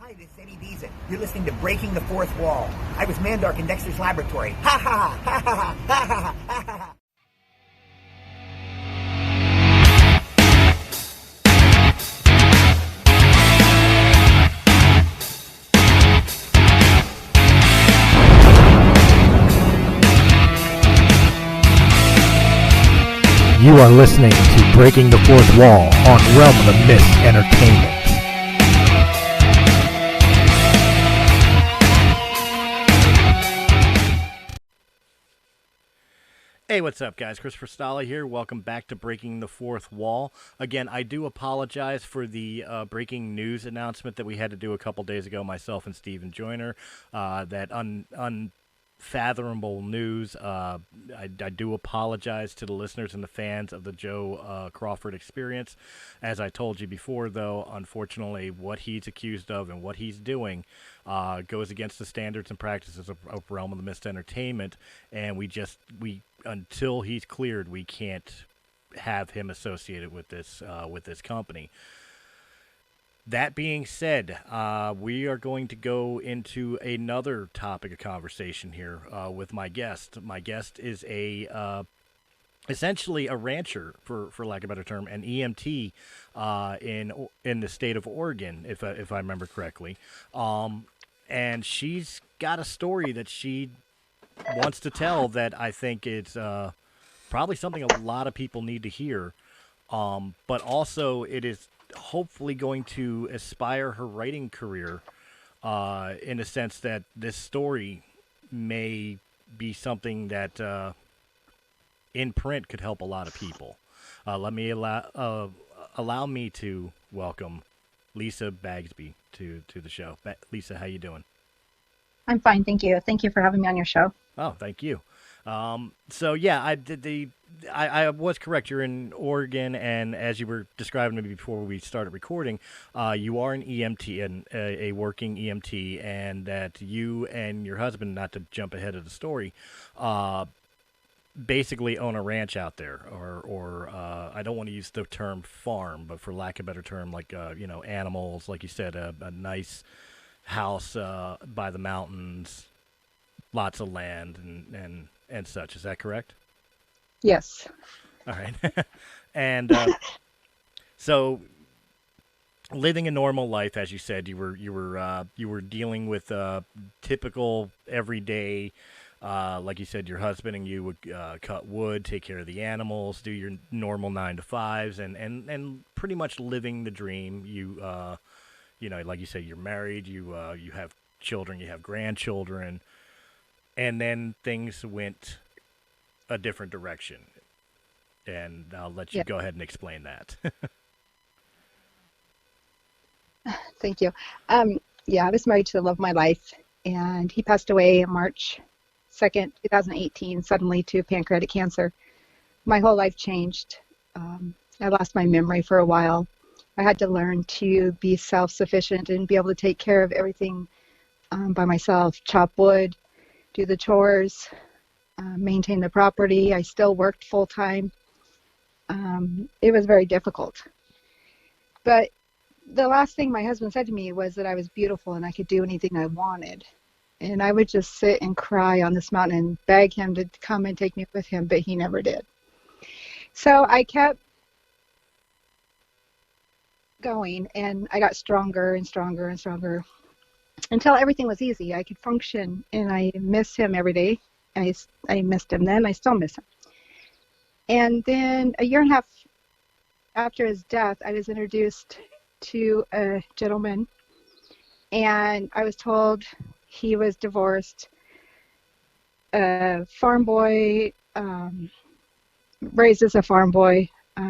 Hi, this is Eddie Deezen. You're listening to Breaking the Fourth Wall. I was Mandark in Dexter's laboratory. Ha ha ha ha ha ha ha ha ha. You are listening to Breaking the Fourth Wall on Realm of the Mist Entertainment. Hey, what's up, guys? Christopher Stala here. Welcome back to Breaking the Fourth Wall. Again, I do apologize for the breaking news announcement that we had to do a couple days ago, myself and Stephen Joyner. That unfathomable news. I do apologize to the listeners and the fans of the Joe Crawford experience. As I told you before, though, unfortunately, what he's accused of and what he's doing goes against the standards and practices of Realm of the Mist Entertainment, and we until he's cleared, we can't have him associated with this company. That being said, we are going to go into another topic of conversation here with my guest. My guest is essentially a rancher, for lack of a better term, an EMT in the state of Oregon, if I remember correctly. And she's got a story that she wants to tell that I think is probably something a lot of people need to hear. But also it is hopefully going to inspire her writing career in the sense that this story may be something that in print could help a lot of people. Let me allow me to welcome Lisa Bagsby to the show. Lisa, how you doing? I'm fine, thank you. Thank you for having me on your show. Oh, thank you. So yeah, I was correct. You're in Oregon, and as you were describing to me before we started recording, you are an EMT and a working EMT, and that you and your husband, not to jump ahead of the story, basically own a ranch out there, or I don't want to use the term farm, but for lack of a better term, like animals, like you said, a nice house by the mountains, lots of land and such. Is that correct? Yes. All right. And so living a normal life, as you said, you were dealing with typical everyday, like you said, your husband and you would cut wood, take care of the animals, do your normal 9 to 5s, and pretty much living the dream. Like you said, you're married, you have children, you have grandchildren, and then things went a different direction. And I'll let you go ahead and explain that. Thank you. I was married to the love of my life, and he passed away March 2nd, 2018, suddenly to pancreatic cancer. My whole life changed. I lost my memory for a while. I had to learn to be self-sufficient and be able to take care of everything by myself, chop wood, do the chores, maintain the property. I still worked full-time. It was very difficult. But the last thing my husband said to me was that I was beautiful and I could do anything I wanted. And I would just sit and cry on this mountain and beg him to come and take me with him, but he never did. So I kept going, and I got stronger and stronger and stronger until everything was easy. I could function, and I miss him every day. I missed him then. I still miss him. And then a year and a half after his death, I was introduced to a gentleman, and I was told he was divorced, a farm boy, raised as a farm boy.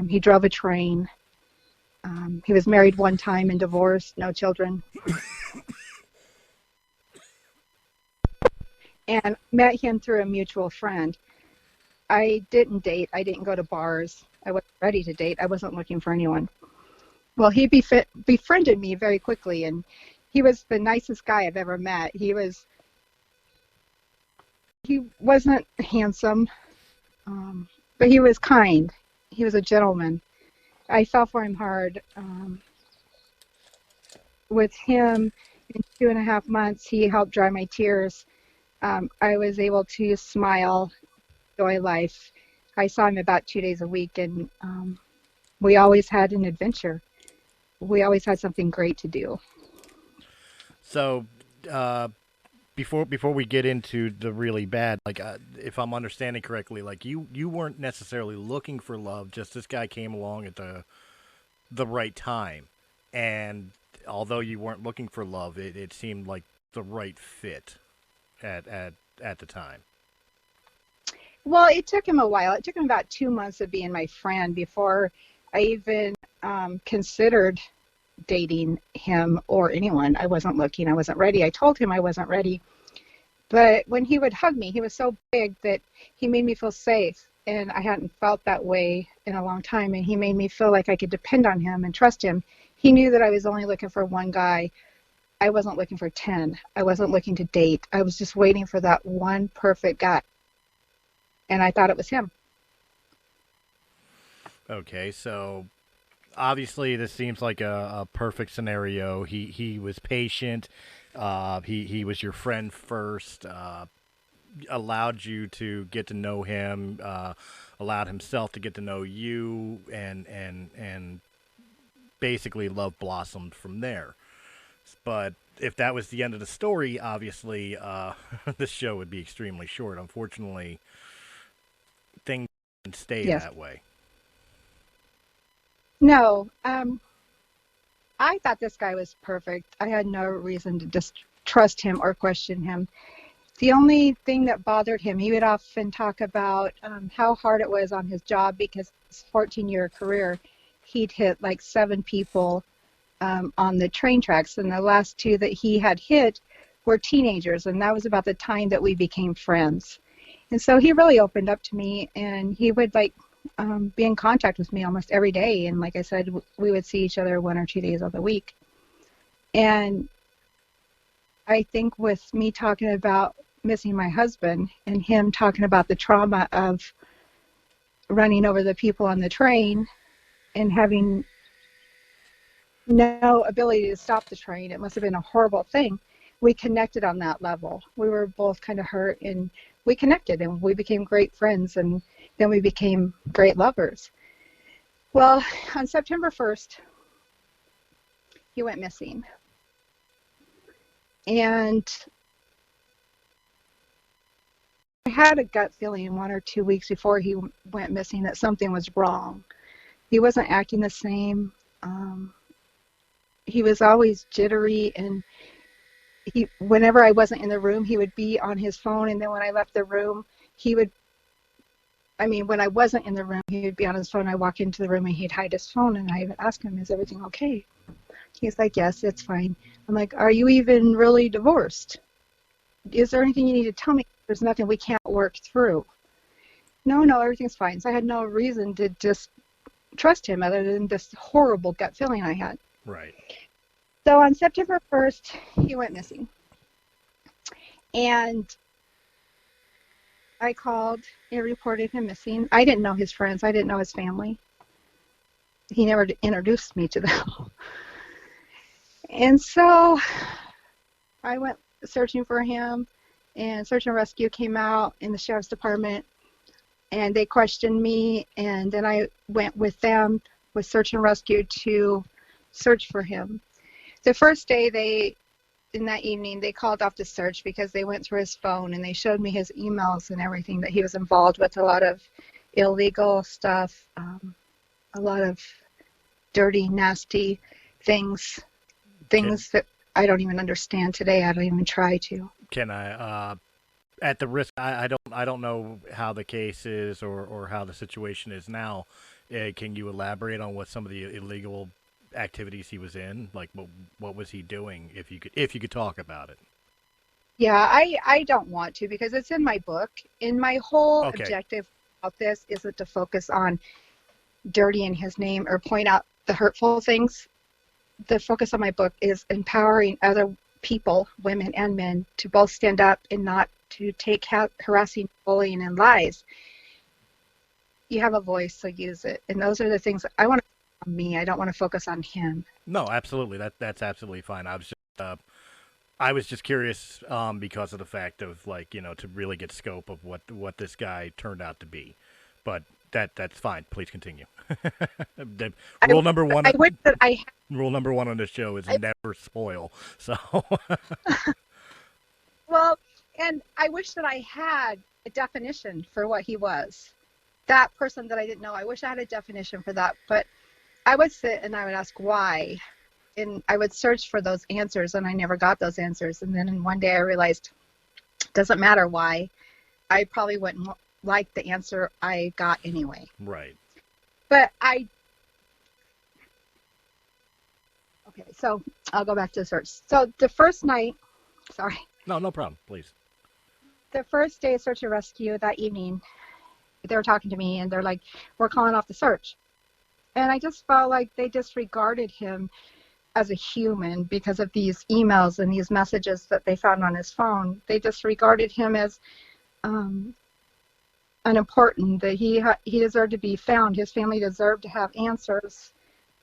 He drove a train. He was married one time and divorced, no children. And met him through a mutual friend. I didn't date. I didn't go to bars. I wasn't ready to date. I wasn't looking for anyone. Well, he befriended me very quickly, and he was the nicest guy I've ever met. He wasn't handsome, but he was kind. He was a gentleman. I fell for him hard. With him, in 2.5 months, he helped dry my tears. I was able to smile, enjoy life. I saw him about 2 days a week, and we always had an adventure. We always had something great to do. So, uh, before we get into the really bad, like if I'm understanding correctly, like you weren't necessarily looking for love, just this guy came along at the right time, and although you weren't looking for love, it seemed like the right fit at the time. Well, it took him a while. It took him about 2 months of being my friend before I even considered dating him or anyone. I wasn't looking. I wasn't ready. I told him I wasn't ready. But when he would hug me, he was so big that he made me feel safe. And I hadn't felt that way in a long time. And he made me feel like I could depend on him and trust him. He knew that I was only looking for one guy. I wasn't looking for 10. I wasn't looking to date. I was just waiting for that one perfect guy. And I thought it was him. Okay, so obviously this seems like a perfect scenario. He was patient. He was your friend first. Allowed you to get to know him. Allowed himself to get to know you, and basically love blossomed from there. But if that was the end of the story, obviously this show would be extremely short. Unfortunately, things didn't stay Yes. that way. No, I thought this guy was perfect. I had no reason to distrust him or question him. The only thing that bothered him, he would often talk about how hard it was on his job because his 14-year career, he'd hit like 7 people on the train tracks, and the last 2 that he had hit were teenagers, and that was about the time that we became friends. And so he really opened up to me, and he would like be in contact with me almost every day. And like I said, we would see each other 1 or 2 days of the week. And I think with me talking about missing my husband and him talking about the trauma of running over the people on the train and having no ability to stop the train, it must have been a horrible thing. We connected on that level. We were both kind of hurt, and we connected, and we became great friends, and then we became great lovers. Well, on September 1st, he went missing. And I had a gut feeling 1 or 2 weeks before he went missing that something was wrong. He wasn't acting the same. He was always jittery, and whenever I wasn't in the room, he would be on his phone. And then when I left the room, when I wasn't in the room, he would be on his phone. I walk into the room and he'd hide his phone, and I would ask him, "Is everything okay?" He's like, "Yes, it's fine." I'm like, "Are you even really divorced? Is there anything you need to tell me? There's nothing we can't work through." No, everything's fine. So I had no reason to just trust him other than this horrible gut feeling I had. Right. So on September 1st, he went missing. And I called and reported him missing. I didn't know his friends. I didn't know his family. He never introduced me to them. And so I went searching for him, and Search and Rescue came out in the sheriff's department, and they questioned me, and then I went with them with Search and Rescue to search for him. The first day in that evening, they called off the search because they went through his phone and they showed me his emails and everything, that he was involved with a lot of illegal stuff, a lot of dirty, nasty things that I don't even understand today. I don't even try to. Can I, at the risk, I don't know how the case is or how the situation is now. Can you elaborate on what some of the illegal activities he was in? Like, what was he doing? If you could talk about it. Yeah, I don't want to because it's in my book. And my whole Okay. objective about this isn't to focus on dirtying his name or point out the hurtful things. The focus of my book is empowering other people, women and men, to both stand up and not to take harassing, bullying, and lies. You have a voice, so use it. And those are the things I want to focus on me. I don't want to focus on him. No, absolutely. That's absolutely fine. I was just I was just curious because of the fact of like to really get scope of what this guy turned out to be, but that's fine. Please continue. The I, rule number one. I wish that I Rule number one on this show is I, never spoil. So well, and I wish that I had a definition for what he was. That person that I didn't know, I wish I had a definition for that. But I would sit and I would ask why, and I would search for those answers, and I never got those answers. And then one day I realized it doesn't matter why. I probably wouldn't like the answer I got anyway. right. But okay, so I'll go back to the search. So the first night, sorry, No problem. Please. the first day of search and rescue that evening, they were talking to me and they're like, we're calling off the search. And I just felt like they disregarded him as a human because of these emails and these messages that they found on his phone. They disregarded him as unimportant, that he deserved to be found. His family deserved to have answers,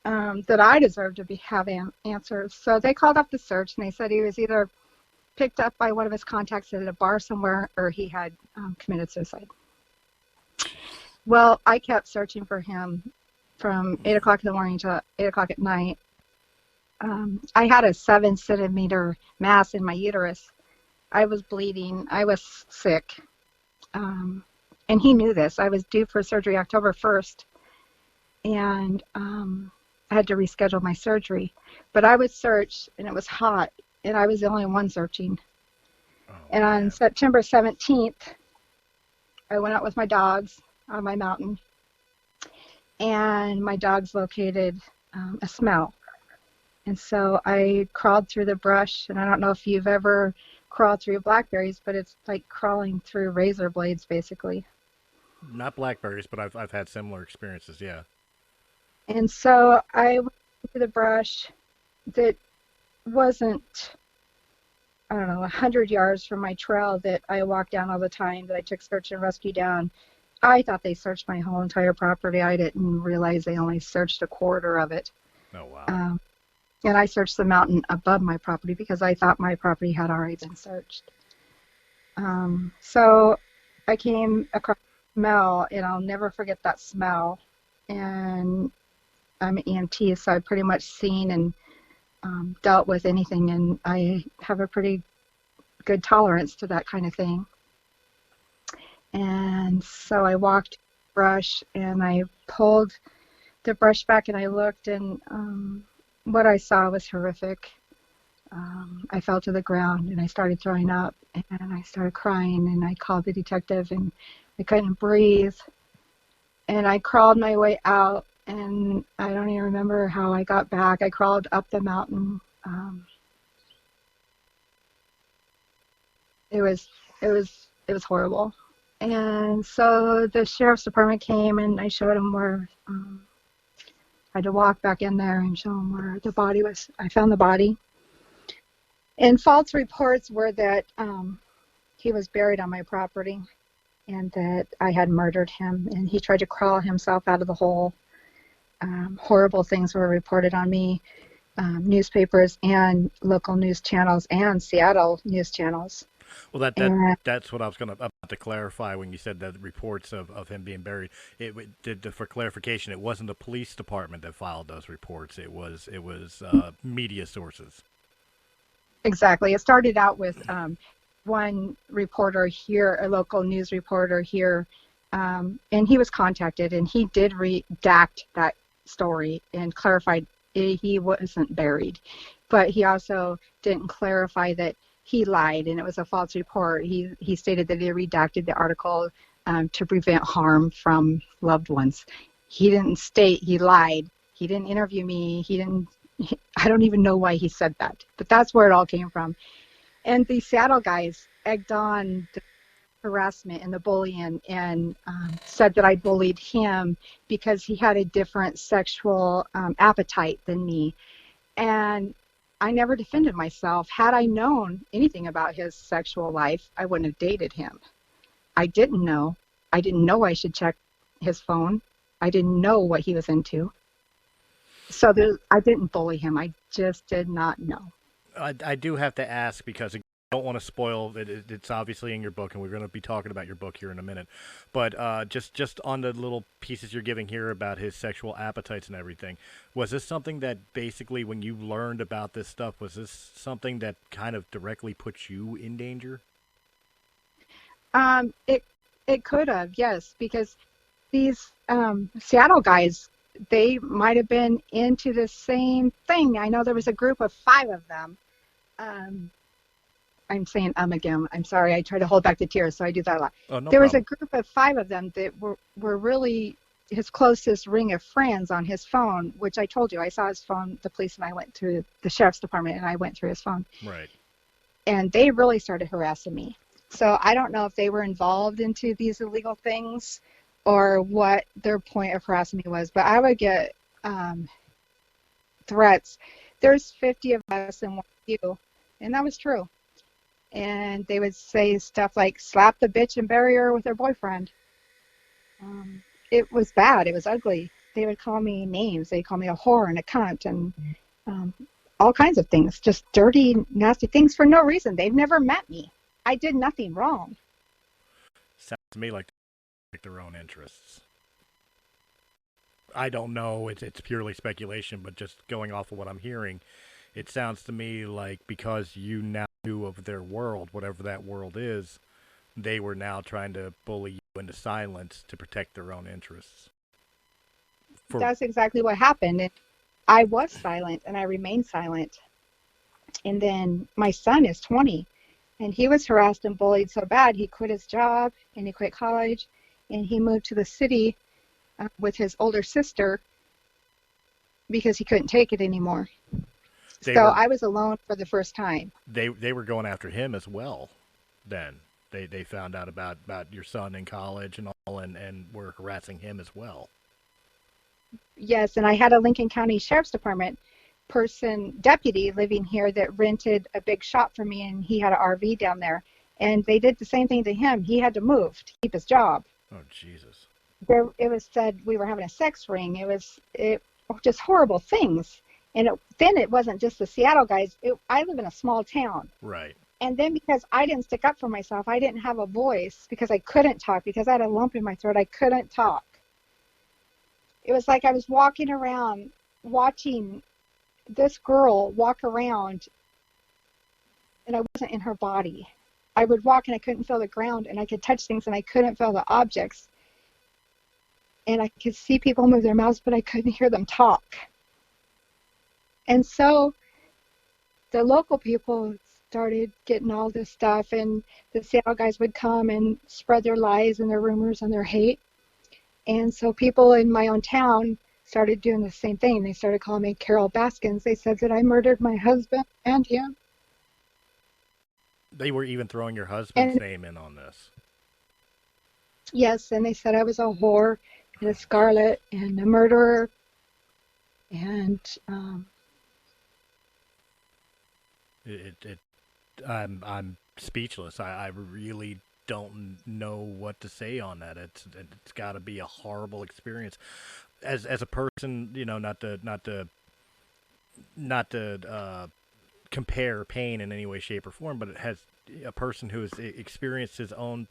that I deserved to have answers. So they called off the search and they said he was either picked up by one of his contacts at a bar somewhere or he had committed suicide. Well, I kept searching for him from 8 o'clock in the morning to 8 o'clock at night. I had a 7-centimeter mass in my uterus. I was bleeding. I was sick. And he knew this. I was due for surgery October 1st. And I had to reschedule my surgery. But I would search, and it was hot. And I was the only one searching. Oh, and on man. September 17th, I went out with my dogs on my mountain. And my dogs located a smell. And so I crawled through the brush, and I don't know if you've ever crawled through blackberries, but it's like crawling through razor blades, basically. Not blackberries, but I've had similar experiences. Yeah. And so I went through the brush that wasn't, I don't know, 100 yards from my trail that I walked down all the time, that I took search and rescue down. I thought they searched my whole entire property. I didn't realize they only searched a quarter of it. Oh, wow. And I searched the mountain above my property because I thought my property had already been searched. So I came across a smell, and I'll never forget that smell. And I'm an EMT, so I've pretty much seen and dealt with anything, and I have a pretty good tolerance to that kind of thing. And so I walked the brush, and I pulled the brush back, and I looked, and what I saw was horrific. I fell to the ground and I started throwing up and I started crying, and I called the detective and I couldn't breathe. And I crawled my way out, and I don't even remember how I got back. I crawled up the mountain. It was horrible. And so the sheriff's department came, and I showed them where I had to walk back in there and show them where the body was. I found the body. And false reports were that he was buried on my property and that I had murdered him, and he tried to crawl himself out of the hole. Horrible things were reported on me, newspapers and local news channels and Seattle news channels. Well, that's what I was about to clarify when you said that reports of him being buried. For clarification, it wasn't the police department that filed those reports. It was media sources. Exactly. It started out with one reporter here, a local news reporter here, and he was contacted, and he did redact that story and clarified he wasn't buried, but he also didn't clarify that he lied and it was a false report. He stated that he redacted the article to prevent harm from loved ones. He didn't state he lied. He didn't interview me. I don't even know why he said that, but that's where it all came from. And the Seattle guys egged on the harassment and the bullying, and said that I bullied him because he had a different sexual appetite than me. And I never defended myself. Had I known anything about his sexual life, I wouldn't have dated him. I didn't know. I didn't know I should check his phone. I didn't know what he was into. So I didn't bully him. I just did not know. I do have to ask because I don't want to spoil it. It's obviously in your book, and we're going to be talking about your book here in a minute. But just on the little pieces you're giving here about his sexual appetites and everything, was this something that basically, when you learned about this stuff, was this something that kind of directly put you in danger? It could have, yes, because these Seattle guys, they might have been into the same thing. I know there was a group of 5 of them. Um, I'm saying again. I'm sorry. I try to hold back the tears, so I do that a lot. Oh, no There was a problem. group of 5 of them that were really his closest ring of friends on his phone, which I told you. I saw his phone. The police and I went through the sheriff's department, and I went through his phone. Right. And they really started harassing me. So I don't know if they were involved into these illegal things or what their point of harassing me was, but I would get threats. There's 50 of us and one of you, and that was true. And they would say stuff like, slap the bitch and bury her with her boyfriend. It was bad. It was ugly. They would call me names. They'd call me a whore and a cunt and um, all kinds of things, just dirty, nasty things for no reason. They've never met me. I did nothing wrong. Sounds to me like their own interests. I don't know. It's purely speculation, but just going off of what I'm hearing, it sounds to me like because you now knew of their world, whatever that world is, they were now trying to bully you into silence to protect their own interests. For That's exactly what happened. And I was silent and I remained silent. And then my son is 20 and he was harassed and bullied so bad he quit his job and he quit college and he moved to the city with his older sister because he couldn't take it anymore. they So were I was alone for the first time. they were going after him as well. Then they found out about your son in college and all, and were harassing him as well. Yes, and I had a Lincoln County Sheriff's Department deputy living here that rented a big shop for me, and he had an RV down there. And they did the same thing to him. He had to move to keep his job. Oh Jesus! It was said we were having a sex ring. It just horrible things. And then it wasn't just the Seattle guys. I live in a small town. Right. And then because I didn't stick up for myself, I didn't have a voice because I couldn't talk because I had a lump in my throat. I couldn't talk. It was like I was walking around watching this girl walk around and I wasn't in her body. I would walk and I couldn't feel the ground and I could touch things and I couldn't feel the objects. And I could see people move their mouths, but I couldn't hear them talk. And so the local people started getting all this stuff, and the Seattle guys would come and spread their lies and their rumors and their hate. And so people in my own town started doing the same thing. They started calling me Carol Baskins. They said that I murdered my husband and him. They were even throwing your husband's And name in on this. yes, and they said I was a whore and a scarlet and a murderer. And It I'm speechless. I really don't know what to say on that. It's got to be a horrible experience. As a person, not to compare pain in any way, shape, or form, but it has a person who has experienced his own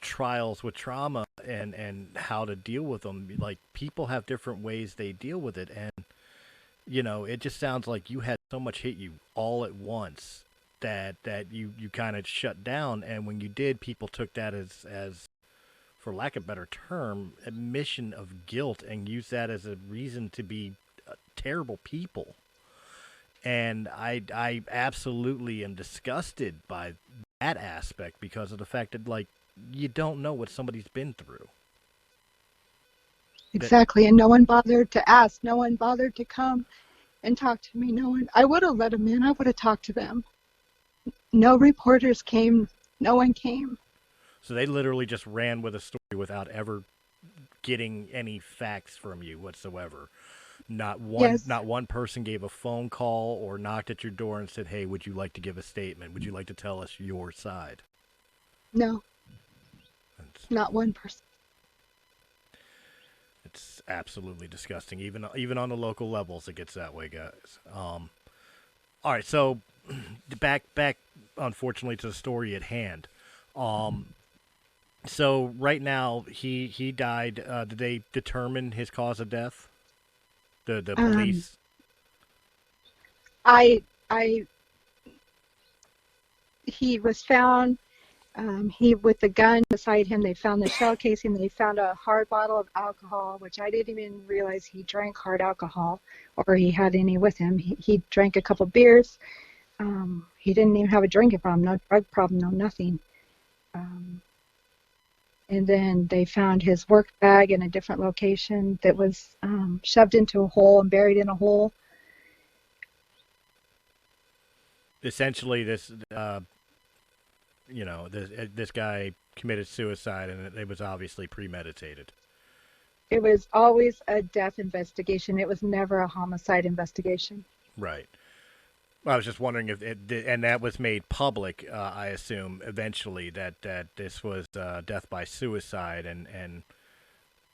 trials with trauma and how to deal with them. Like, people have different ways they deal with it, and it just sounds like you had so much hit you all at once that you kind of shut down, and when you did, people took that as for lack of a better term, admission of guilt, and used that as a reason to be terrible people. And I absolutely am disgusted by that aspect because of the fact that, like, you don't know what somebody's been through. That exactly, and no one bothered to ask. No one bothered to come and talk to me. No one. I would have let them in. I would have talked to them. No reporters came. No one came. So they literally just ran with a story without ever getting any facts from you whatsoever. Yes. Not one person gave a phone call or knocked at your door and said, "Hey, would you like to give a statement? Would you like to tell us your side?" No. It's, Not one person. it's absolutely disgusting. Even on the local levels, it gets that way, guys. All right, so back, unfortunately, to the story at hand. Um, so right now, he died. Did they determine his cause of death? The Um, police. I, I, he was found. He with the gun beside him. They found the shell casing. They found a hard bottle of alcohol, which I didn't even realize he drank hard alcohol, or he had any with him. He drank a couple beers. He didn't even have a drinking problem, no drug problem, no nothing. Um, and then they found his work bag in a different location that was shoved into a hole and buried in a hole. Essentially, this guy committed suicide, and it was obviously premeditated. It was always a death investigation. It was never a homicide investigation. Right. I was just wondering if and that was made public. I assume eventually that this was death by suicide, and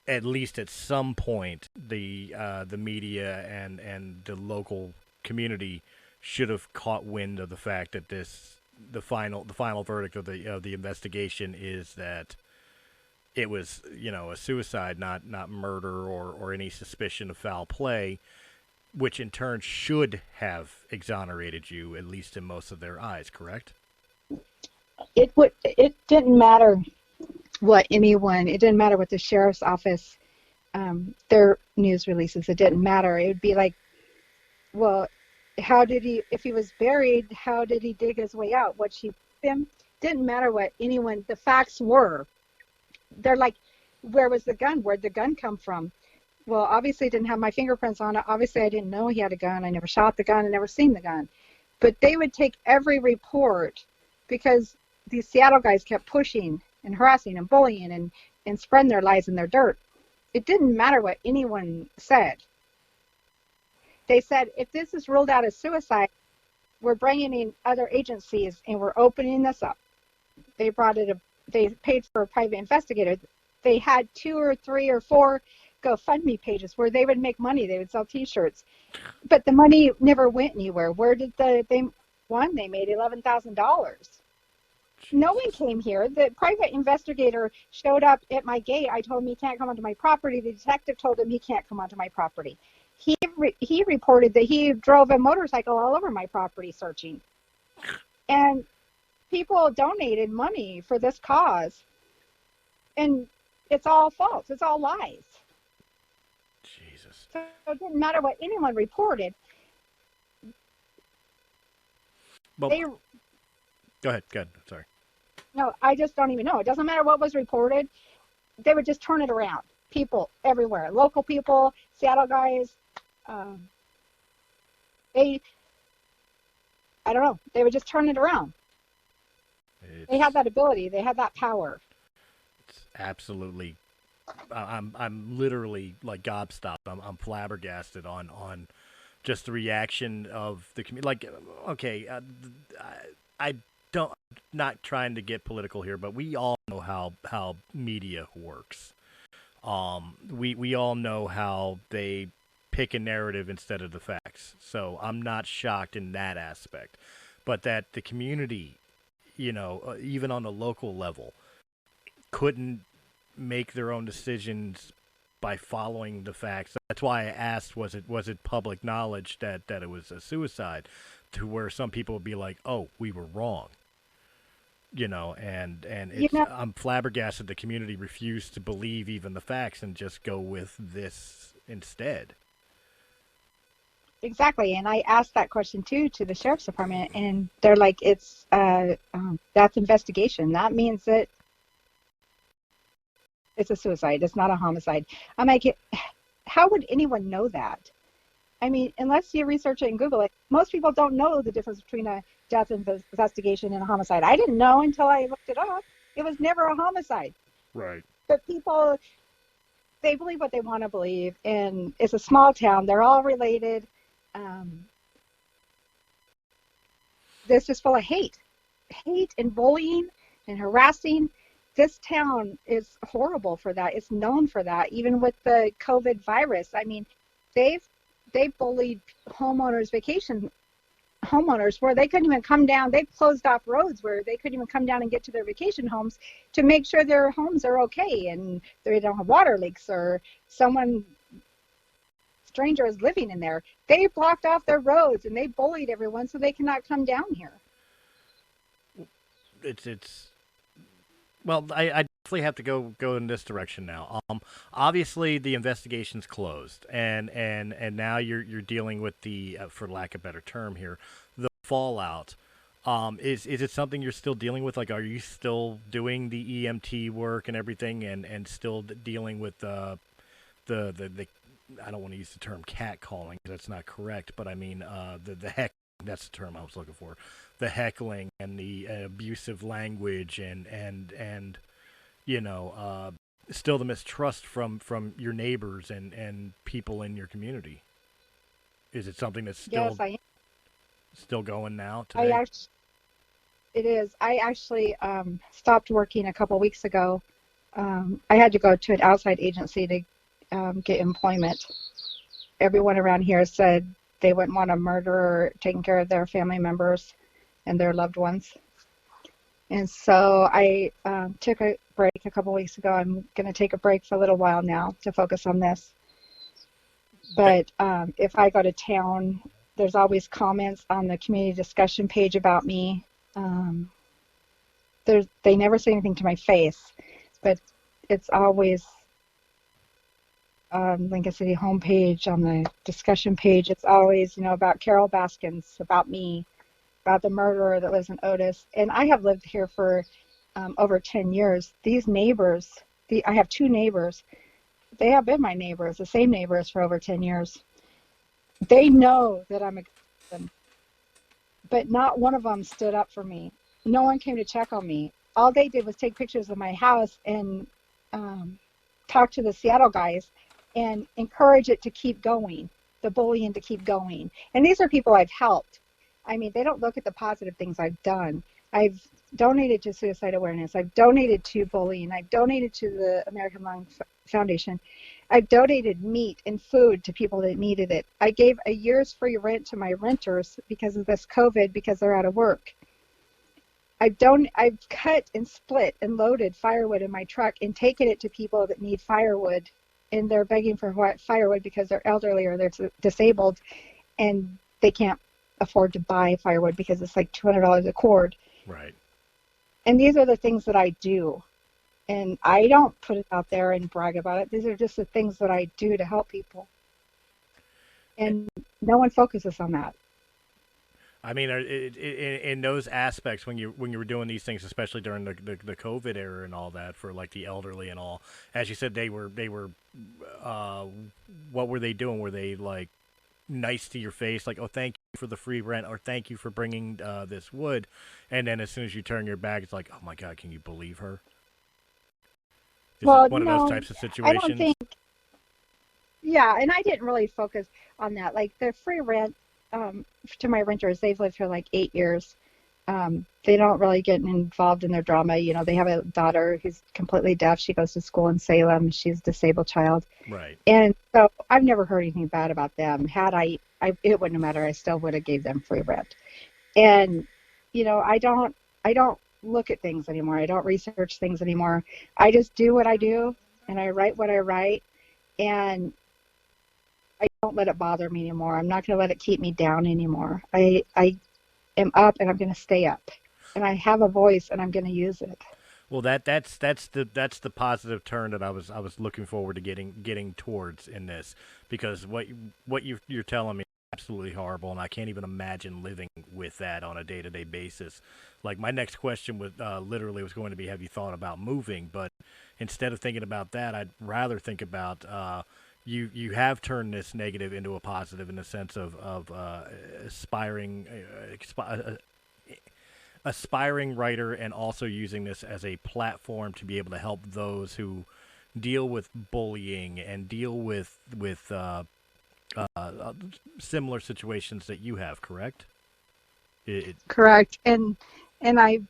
at least at some point the media and the local community should have caught wind of the fact that the final verdict of the investigation is that it was a suicide, not murder or any suspicion of foul play, which in turn should have exonerated you, at least in most of their eyes, correct? It didn't matter what anyone. It didn't matter what the sheriff's office, their news releases. It didn't matter. It would be like, well, how did he? If he was buried, how did he dig his way out? What she him? Didn't matter what anyone. The facts were. They're like, where was the gun? Where'd the gun come from? Well, obviously it didn't have my fingerprints on it. Obviously I didn't know he had a gun. I never shot the gun. I never seen the gun. But they would take every report because these Seattle guys kept pushing and harassing and bullying and spreading their lies and their dirt. It didn't matter what anyone said. They said, if this is ruled out as suicide, we're bringing in other agencies and we're opening this up. They paid for a private investigator. They had 2 or 3 or 4 GoFundMe pages where they would make money. They would sell T-shirts, but the money never went anywhere. Where did they made $11,000. No one came here. The private investigator showed up at my gate. I told him he can't come onto my property. The detective told him he can't come onto my property. He reported that he drove a motorcycle all over my property searching. And people donated money for this cause. And it's all false. It's all lies. Jesus. So it didn't matter what anyone reported. Well, They go ahead. Sorry. No, I just don't even know. It doesn't matter what was reported. They would just turn it around. People everywhere, local people, Seattle guys. I don't know. They would just turn it around. They had that ability. They had that power. It's absolutely. I'm literally like gobstopped. I'm flabbergasted on just the reaction of the community. Like, okay, I don't, not trying to get political here, but we all know how media works. We all know how they pick a narrative instead of the facts. So I'm not shocked in that aspect, but that the community, even on the local level, couldn't make their own decisions by following the facts. That's why I asked, was it public knowledge that it was a suicide, to where some people would be like, oh, we were wrong. And it's, I'm flabbergasted the community refused to believe even the facts and just go with this instead. Exactly. And I asked that question too to the sheriff's department, and they're like, it's that's investigation. That means that it's a suicide. It's not a homicide. I'm like, how would anyone know that? I mean, unless you research it and Google it, most people don't know the difference between a death investigation and a homicide. I didn't know until I looked it up. It was never a homicide. Right. But people, they believe what they want to believe, and it's a small town. They're all related. This is full of hate and bullying and harassing. This town is horrible for that. It's known for that. Even with the COVID virus, I mean, they bullied homeowners, vacation homeowners where they couldn't even come down. They've closed off roads where they couldn't even come down and get to their vacation homes to make sure their homes are okay and they don't have water leaks or someone stranger is living in there. They blocked off their roads and they bullied everyone so they cannot come down here. It's well, I definitely have to go in this direction now. Obviously the investigation's closed, and now you're dealing with the, for lack of a better term here, the fallout. Is it something you're still dealing with? Like, are you still doing the EMT work and everything, and still dealing with the I don't want to use the term catcalling, that's not correct, but I mean the heck, that's the term I was looking for. The heckling and the abusive language and you know, still the mistrust from your neighbors and people in your community. Is it something that's still going now today? It is. I actually stopped working a couple weeks ago. I had to go to an outside agency to get employment. Everyone around here said they wouldn't want a murderer taking care of their family members and their loved ones. And so I took a break a couple weeks ago. I'm going to take a break for a little while now to focus on this. But if I go to town, there's always comments on the community discussion page about me. They never say anything to my face, but it's always on Lincoln City homepage, on the discussion page. It's always, about Carol Baskins, about me, about the murderer that lives in Otis. And I have lived here for over 10 years. These neighbors, I have two neighbors. They have been my neighbors, the same neighbors for over 10 years. They know that I'm a person, but not one of them stood up for me. No one came to check on me. All they did was take pictures of my house and talk to the Seattle guys and encourage it to keep going, the bullying to keep going. And these are people I've helped. I mean, they don't look at the positive things I've done. I've donated to suicide awareness. I've donated to bullying. I've donated to the American Lung Foundation. I've donated meat and food to people that needed it. I gave a year's free rent to my renters because of this COVID, because they're out of work. I've cut and split and loaded firewood in my truck and taken it to people that need firewood, and they're begging for firewood because they're elderly or they're disabled and they can't afford to buy firewood because it's like $200 a cord. Right. And these are the things that I do. And I don't put it out there and brag about it. These are just the things that I do to help people. And no one focuses on that. I mean, in those aspects, when you were doing these things, especially during the COVID era and all that, for like the elderly and all, as you said, they were what were they doing? Were they like nice to your face, like, oh, thank you for the free rent, or thank you for bringing this wood, and then as soon as you turn your back, it's like, oh my God, can you believe her? Is it one of those types of situations? I don't think. Yeah, and I didn't really focus on that. Like the free rent to my renters, they've lived here like 8 years. They don't really get involved in their drama. They have a daughter who's completely deaf. She goes to school in Salem. She's a disabled child. Right. And so I've never heard anything bad about them. Had it wouldn't matter. I still would have gave them free rent. And I don't look at things anymore. I don't research things anymore. I just do what I do, and I write what I write, and I don't let it bother me anymore. I'm not going to let it keep me down anymore. I am up, and I'm going to stay up, and I have a voice, and I'm going to use it. Well, that's the positive turn that I was looking forward to getting towards in this, because what you're telling me is absolutely horrible, and I can't even imagine living with that on a day-to-day basis. Like, my next question was literally was going to be, have you thought about moving? But instead of thinking about that, I'd rather think about you have turned this negative into a positive in the sense of aspiring writer, and also using this as a platform to be able to help those who deal with bullying and deal with similar situations that you have. Correct? Correct. And I've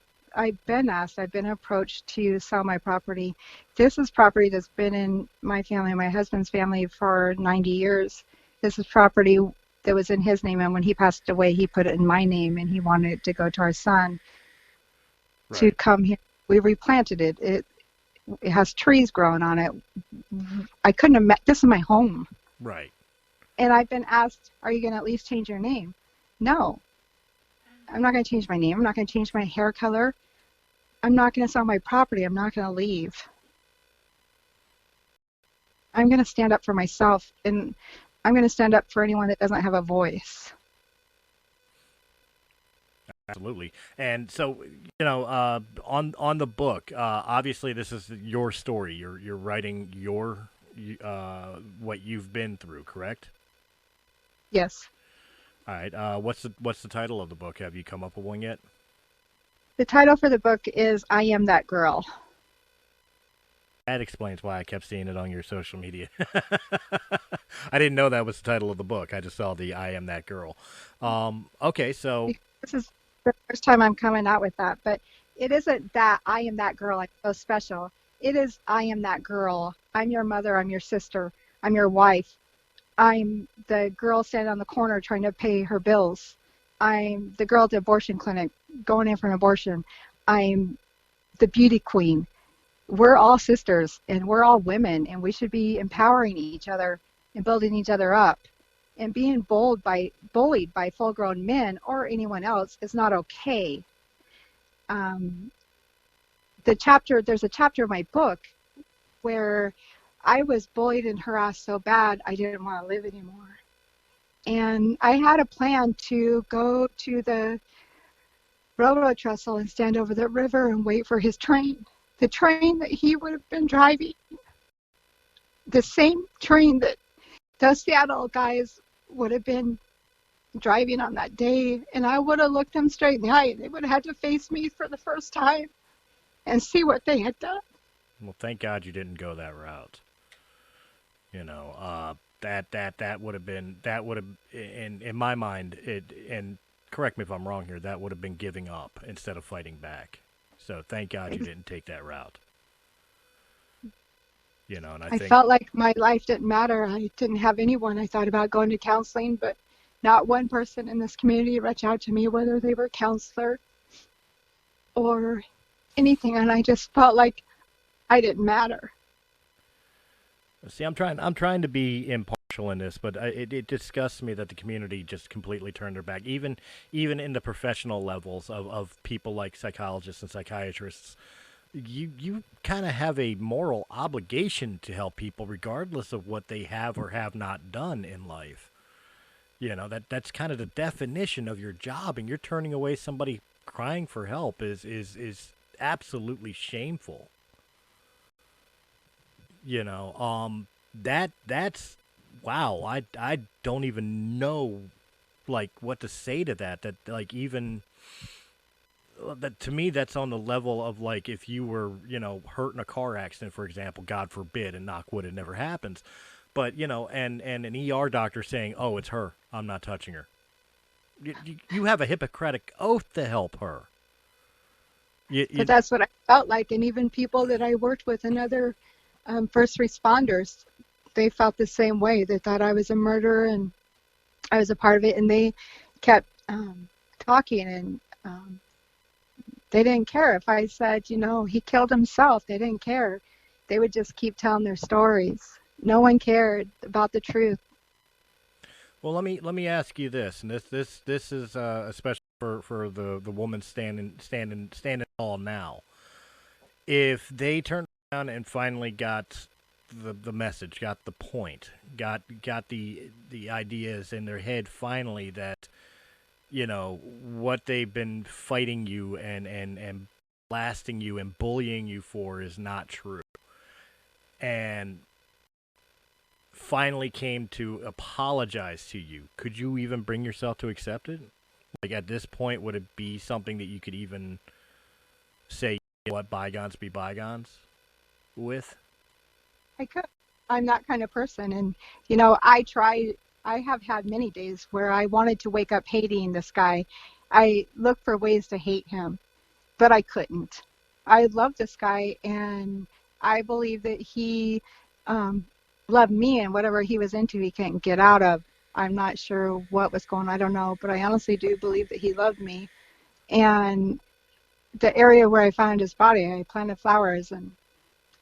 been approached to sell my property. This is property that's been in my family, my husband's family, for 90 years. This is property that was in his name, and when he passed away, he put it in my name, and he wanted it to go to our son to Right. come here. We replanted it. It has trees growing on it. I couldn't have met. This is my home, Right. and I've been asked, "Are you going to at least change your name?" No, I'm not going to change my name. I'm not going to change my hair color. I'm not going to sell my property. I'm not going to leave. I'm going to stand up for myself, and I'm going to stand up for anyone that doesn't have a voice. Absolutely. And so, on the book, obviously this is your story. You're writing what you've been through, correct? Yes. All right. What's the title of the book? Have you come up with one yet? The title for the book is I Am That Girl. That explains why I kept seeing it on your social media. I didn't know that was the title of the book. I just saw the I Am That Girl. Okay, so This is the first time I'm coming out with that, but it isn't that I am that girl, like so special. It is I am that girl. I'm your mother. I'm your sister. I'm your wife. I'm the girl standing on the corner trying to pay her bills. I'm the girl at the abortion clinic going in for an abortion. I'm the beauty queen. We're all sisters and we're all women, and we should be empowering each other and building each other up. And being bullied by full-grown men or anyone else is not okay. There's a chapter of my book where I was bullied and harassed so bad I didn't want to live anymore. And I had a plan to go to the railroad trestle and stand over the river and wait for his train. The train that he would have been driving. The same train that those Seattle guys would have been driving on that day. And I would have looked them straight in the eye. They would have had to face me for the first time and see what they had done. well, thank God you didn't go that route. That would have been in my mind and correct me if I'm wrong here. That would have been giving up instead of fighting back. So thank God you didn't take that route. And I I think felt like my life didn't matter. I didn't have anyone. I thought about going to counseling, but not one person in this community reached out to me, whether they were a counselor or anything. And I just felt like I didn't matter. See, I'm trying to be impartial in this, but it disgusts me that the community just completely turned their back. Even in the professional levels of people like psychologists and psychiatrists, you kind of have a moral obligation to help people regardless of what they have or have not done in life. That's kind of the definition of your job, and you're turning away somebody crying for help is absolutely shameful. That's wow. I don't even know like what to say to that. That like even that to me that's on the level of like if you were hurt in a car accident, for example, God forbid, and knock wood it never happens, but and an ER doctor saying, oh, it's her, I'm not touching her. You have a Hippocratic oath to help her. But that's what I felt like. And even people that I worked with and other first responders, they felt the same way. They thought I was a murderer and I was a part of it. And they kept talking, and they didn't care if I said, he killed himself. They didn't care. They would just keep telling their stories. No one cared about the truth. Well, let me ask you this, and this is especially for the woman standing tall now. If they turned around and finally got the message, got the point, got the ideas in their head finally that what they've been fighting you and blasting you and bullying you for is not true, and finally came to apologize to you, could you even bring yourself to accept it? Like at this point, would it be something that you could even say, what, bygones be bygones with? I could. I'm that kind of person. And, I have had many days where I wanted to wake up hating this guy. I looked for ways to hate him, but I couldn't. I love this guy, and I believe that he loved me, and whatever he was into, he couldn't get out of. I'm not sure what was going on. I don't know, but I honestly do believe that he loved me. And the area where I found his body, I planted flowers, and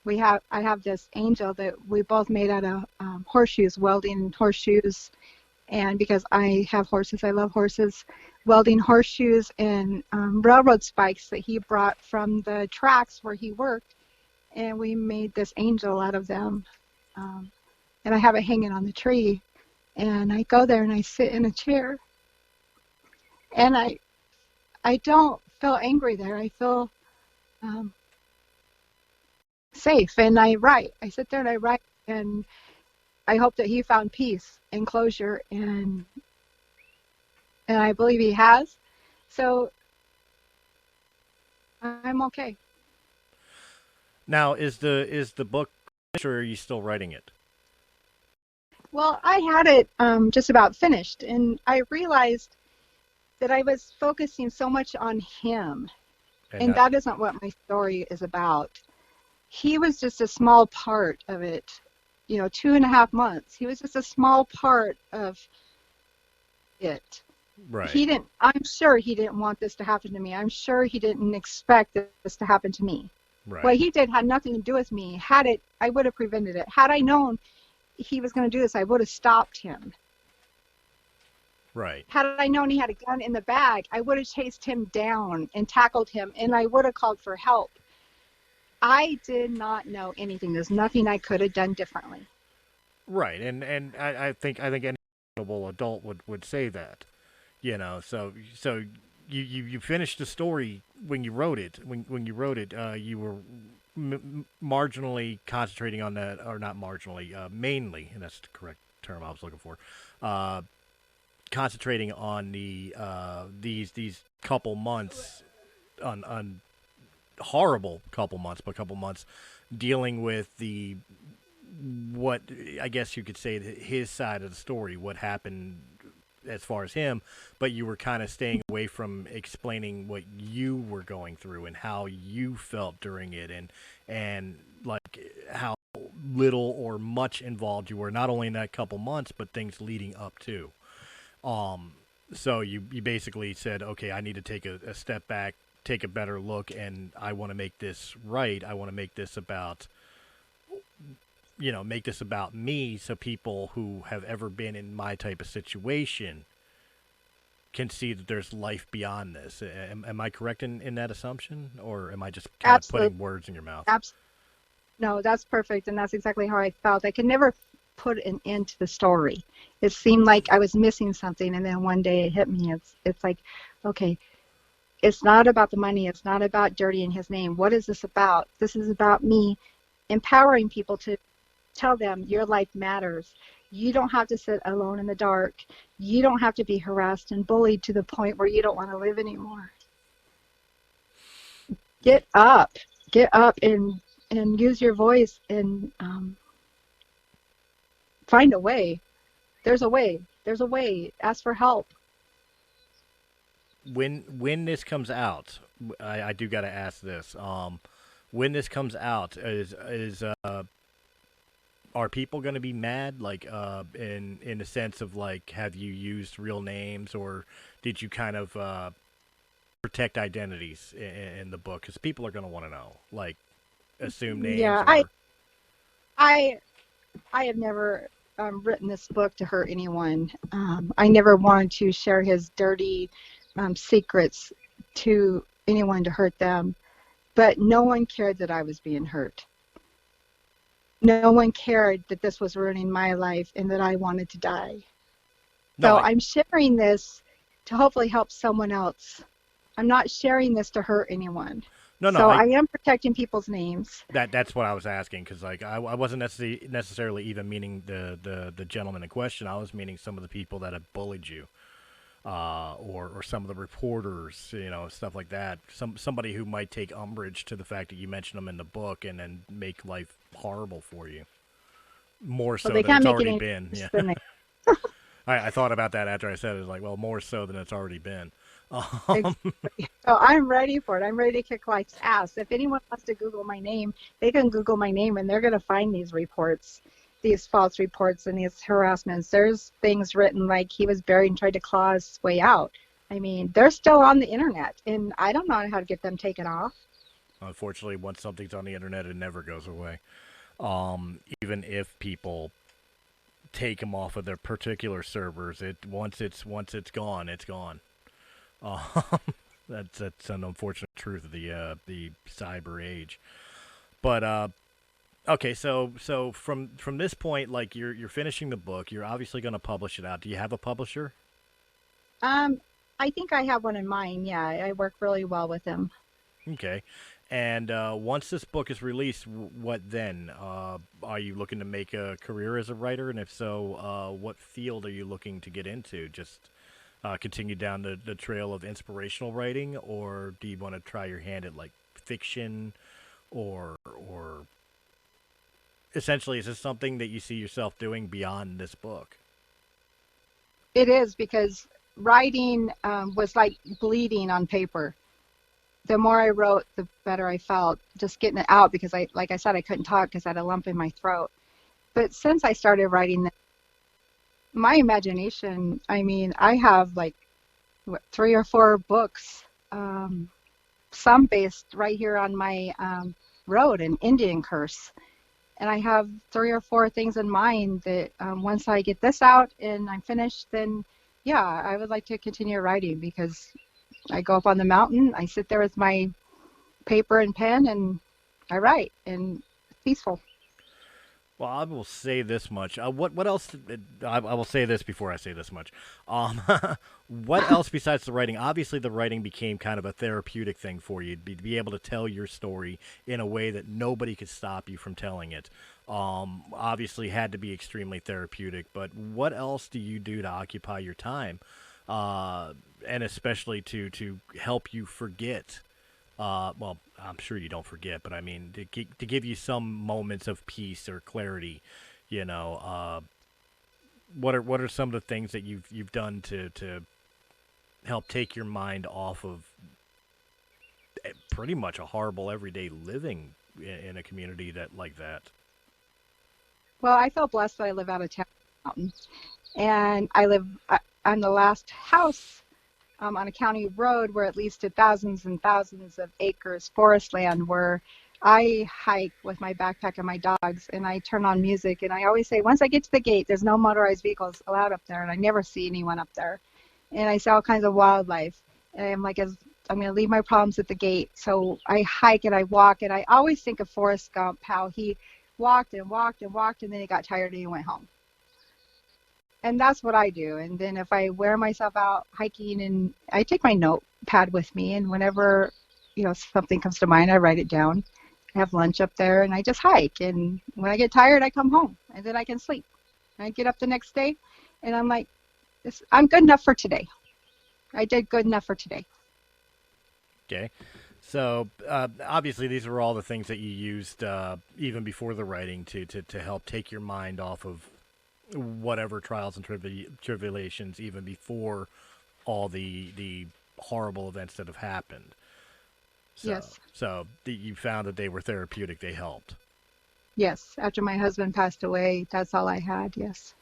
I have this angel that we both made out of horseshoes, welding horseshoes. And because I have horses, I love horses, welding horseshoes and railroad spikes that he brought from the tracks where he worked. And we made this angel out of them. And I have it hanging on the tree. And I go there and I sit in a chair. And I don't feel angry there. I feel safe. And I write. I sit there and I write. And I hope that he found peace and closure. And I believe he has. So I'm okay. Now, is the book finished, or are you still writing it? Well, I had it just about finished. And I realized that I was focusing so much on him. And that isn't what my story is about. He was just a small part of it. 2.5 months. He was just a small part of it. Right. I'm sure he didn't want this to happen to me. I'm sure he didn't expect this to happen to me. Right. What he did had nothing to do with me. I would have prevented it. Had I known he was going to do this, I would have stopped him. Right. Had I known he had a gun in the bag, I would have chased him down and tackled him, and I would have called for help. I did not know anything. There's nothing I could have done differently. Right. And I think any reasonable adult would say that. So you finished the story when you wrote it. When you wrote it, you were marginally concentrating on that, or not marginally, mainly, and that's the correct term I was looking for. Concentrating on these couple months, on horrible couple months dealing with what I guess you could say his side of the story, what happened as far as him, but you were kind of staying away from explaining what you were going through and how you felt during it, and like how little or much involved you were, not only in that couple months, but things leading up to. So you basically said, okay, I need to take a step back, take a better look, and I want to make this right. I want to make this about me, so people who have ever been in my type of situation can see that there's life beyond this. Am I correct in that assumption, or am I just kind of putting words in your mouth? No, that's perfect, and that's exactly how I felt. I could never put an end to the story. It seemed like I was missing something, and then one day it hit me. It's like, okay, it's not about the money. It's not about dirtying his name. What is this about? This is about me empowering people to tell them your life matters. You don't have to sit alone in the dark. You don't have to be harassed and bullied to the point where you don't want to live anymore. Get up and use your voice and find a way. There's a way. Ask for help. When this comes out, I do got to ask this. When this comes out, are people going to be mad? Like, in the sense of, like, have you used real names, or did you kind of protect identities in the book? Because people are going to want to know, like, assume names. Yeah, I have never written this book to hurt anyone. I never wanted to share his dirty secrets to anyone to hurt them. But no one cared that I was being hurt. No one cared that this was ruining my life and that I wanted to die. No, so I'm sharing this to hopefully help someone else. I'm not sharing this to hurt anyone. No, so I am protecting people's names. That's what I was asking, because like I wasn't necessarily even meaning the gentleman in question. I was meaning some of the people that have bullied you, or some of the reporters, stuff like that. Somebody who might take umbrage to the fact that you mention them in the book and then make life horrible for you, more so than it's already been. Yeah. I thought about that after I said it. It was like, well, more so than it's already been. Exactly. So I'm ready for it. I'm ready to kick life's ass. If anyone wants to Google my name, they can Google my name and they're going to find these reports. these false reports and these harassments. There's things written like he was buried and tried to claw his way out. I mean, they're still on the internet, and I don't know how to get them taken off. Unfortunately, once something's on the internet, it never goes away. Even if people take them off of their particular servers, once it's gone, it's gone. Um, that's an unfortunate truth of the cyber age. But okay, so from this point, like you're finishing the book, you're obviously going to publish it out. Do you have a publisher? Um, I think I have one in mind. Yeah, I work really well with him. Okay. And once this book is released, what then? Are you looking to make a career as a writer? And if so, what field are you looking to get into? Just continue down the trail of inspirational writing, or do you want to try your hand at like fiction, or essentially, is this something that you see yourself doing beyond this book? It is because writing was like bleeding on paper. The more I wrote, the better I felt just getting it out because like I said, I couldn't talk because I had a lump in my throat. But since I started writing, my imagination, I mean, I have like what, 3 or 4 books, some based right here on my road in Indian Curse. And I have 3 or 4 things in mind that once I get this out and I'm finished, then yeah, I would like to continue writing because I go up on the mountain, I sit there with my paper and pen, and I write, and it's peaceful. Well, I will say this much. What else? I will say this before I say this much. Um, what else besides the writing? Obviously, the writing became kind of a therapeutic thing for you to be able to tell your story in a way that nobody could stop you from telling it. Obviously, had to be extremely therapeutic. But what else do you do to occupy your time, and especially to help you forget? Well, I'm sure you don't forget, but I mean, to give you some moments of peace or clarity, you know, what are some of the things that you've done to help take your mind off of pretty much a horrible everyday living in a community that like that? Well, I feel blessed that I live out of town, mountain, and I live on the last house on a county road where it leads to thousands and thousands of acres forest land where I hike with my backpack and my dogs and I turn on music and I always say once I get to the gate there's no motorized vehicles allowed up there and I never see anyone up there and I see all kinds of wildlife and I'm like I'm going to leave my problems at the gate, so I hike and I walk and I always think of Forrest Gump, how he walked and walked and walked and then he got tired and he went home. And that's what I do. And then if I wear myself out hiking, and I take my notepad with me, and whenever something comes to mind, I write it down. I have lunch up there, and I just hike. And when I get tired, I come home, and then I can sleep. And I get up the next day, and I'm like, I'm good enough for today. I did good enough for today. Okay. So obviously, these are all the things that you used even before the writing to help take your mind off of whatever trials and tribulations, even before all the horrible events that have happened. So, Yes. You found that they were therapeutic. They helped. Yes. After my husband passed away, that's all I had. Yes.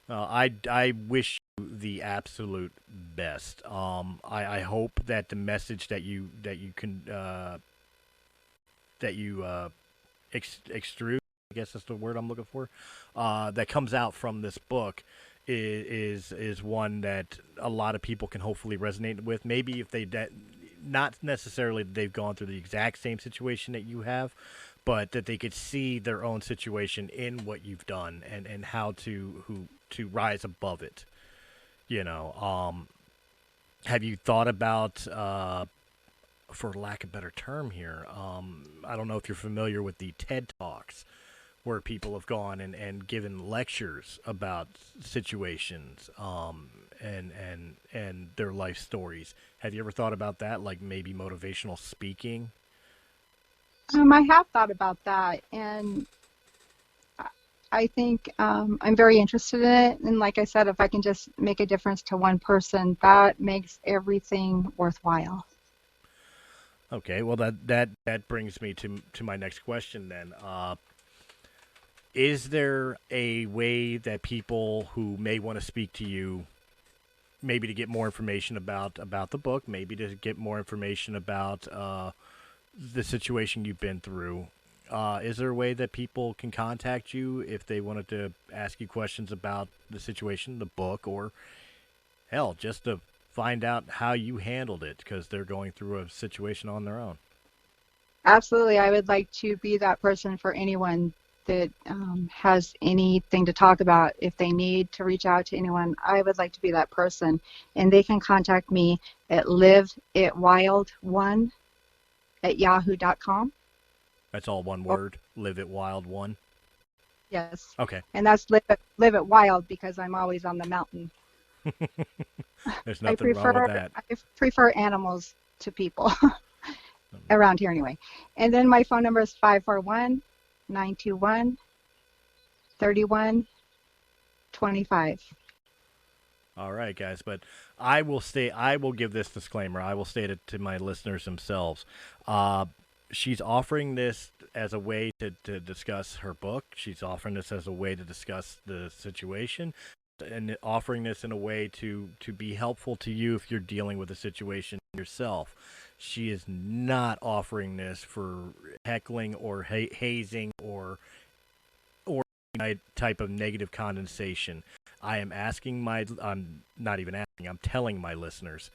I wish you the absolute best. I hope that the message that you can extrude, I guess that's the word I'm looking for, that comes out from this book is one that a lot of people can hopefully resonate with. Maybe if not necessarily that they've gone through the exact same situation that you have, but that they could see their own situation in what you've done and how to rise above it. Have you thought about, for lack of a better term here, I don't know if you're familiar with the TED Talks, where people have gone and given lectures about situations, and their life stories. Have you ever thought about that, like maybe motivational speaking? I have thought about that, and I think I'm very interested in it. And like I said, if I can just make a difference to one person, that makes everything worthwhile. Okay, well that brings me to my next question then. is there a way that people who may want to speak to you, maybe to get more information about the book, maybe to get more information about the situation you've been through, is there a way that people can contact you if they wanted to ask you questions about the situation, the book, or hell, just to find out how you handled it because they're going through a situation on their own? Absolutely. I would like to be that person for anyone that has anything to talk about. If they need to reach out to anyone, I would like to be that person. And they can contact me at liveitwild1@yahoo.com. That's all one word, Live It Wild 1? Yes. Okay. And that's live it wild because I'm always on the mountain. There's nothing wrong with that. I prefer animals to people around here anyway. And then my phone number is 541-921-3125. All right, guys, but I will give this disclaimer. I will state it to my listeners themselves. She's offering this as a way to discuss her book. She's offering this as a way to discuss the situation, and offering this in a way to be helpful to you if you're dealing with a situation yourself. She is not offering this for heckling or hazing or type of negative condensation. I'm not even asking, I'm telling my listeners,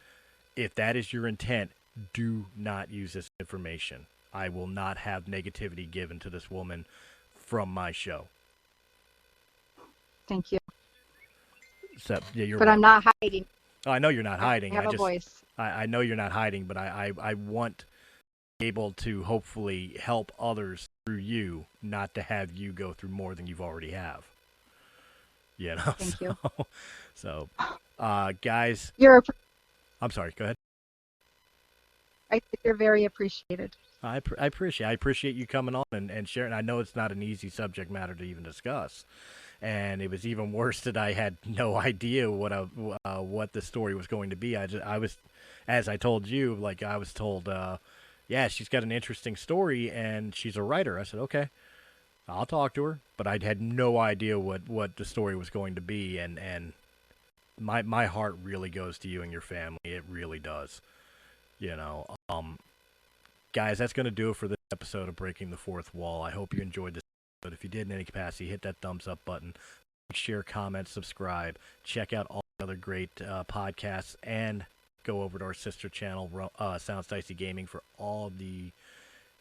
if that is your intent, do not use this information. I will not have negativity given to this woman from my show. Thank you. So, yeah, you're but welcome. I'm not hiding. Oh, I know you're not hiding. I have a voice. I know you're not hiding, but I want to be able to hopefully help others through you, not to have you go through more than you've already have. You know? Thank you. So, guys. I'm sorry, go ahead. I think you're very appreciated. I appreciate you coming on and sharing. I know it's not an easy subject matter to even discuss. And it was even worse that I had no idea what the story was going to be. I was, as I told you, like I was told, yeah, she's got an interesting story and she's a writer. I said, okay, I'll talk to her. But I had no idea what the story was going to be. And my heart really goes to you and your family. It really does. You know, guys, that's going to do it for this episode of Breaking the Fourth Wall. I hope you enjoyed this. But if you did in any capacity, hit that thumbs up button, share, comment, subscribe, check out all the other great podcasts, and go over to our sister channel, Sounds Dicey Gaming, for all the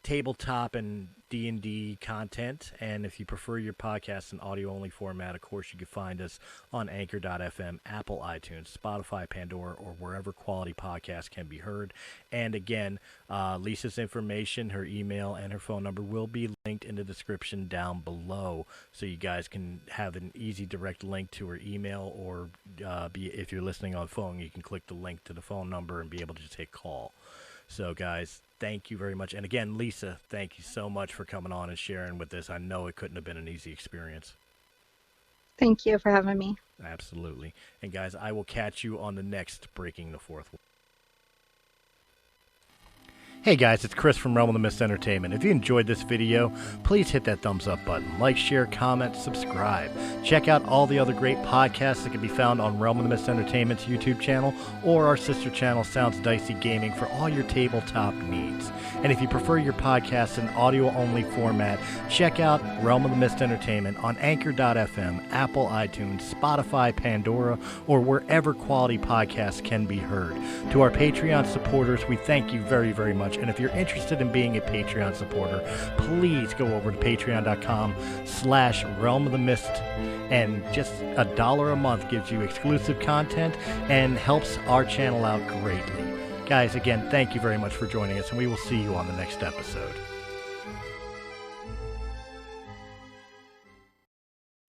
tabletop and D&D content. And if you prefer your podcast in audio-only format, of course, you can find us on Anchor.fm, Apple, iTunes, Spotify, Pandora, or wherever quality podcasts can be heard. And again, Lisa's information, her email, and her phone number will be linked in the description down below, so you guys can have an easy direct link to her email, or if you're listening on phone, you can click the link to the phone number and be able to just hit call. So, guys, thank you very much. And again, Lisa, thank you so much for coming on and sharing with this. I know it couldn't have been an easy experience. Thank you for having me. Absolutely. And, guys, I will catch you on the next Breaking the Fourth Wall. Hey guys, it's Chris from Realm of the Mist Entertainment. If you enjoyed this video, please hit that thumbs up button. Like, share, comment, subscribe. Check out all the other great podcasts that can be found on Realm of the Mist Entertainment's YouTube channel or our sister channel, Sounds Dicey Gaming, for all your tabletop needs. And if you prefer your podcast in audio-only format, check out Realm of the Mist Entertainment on Anchor.fm, Apple, iTunes, Spotify, Pandora, or wherever quality podcasts can be heard. To our Patreon supporters, we thank you very, very much. And if you're interested in being a Patreon supporter, please go over to patreon.com/Realm of the Mist, and just $1 a month gives you exclusive content and helps our channel out greatly. Guys, again, thank you very much for joining us, and we will see you on the next episode.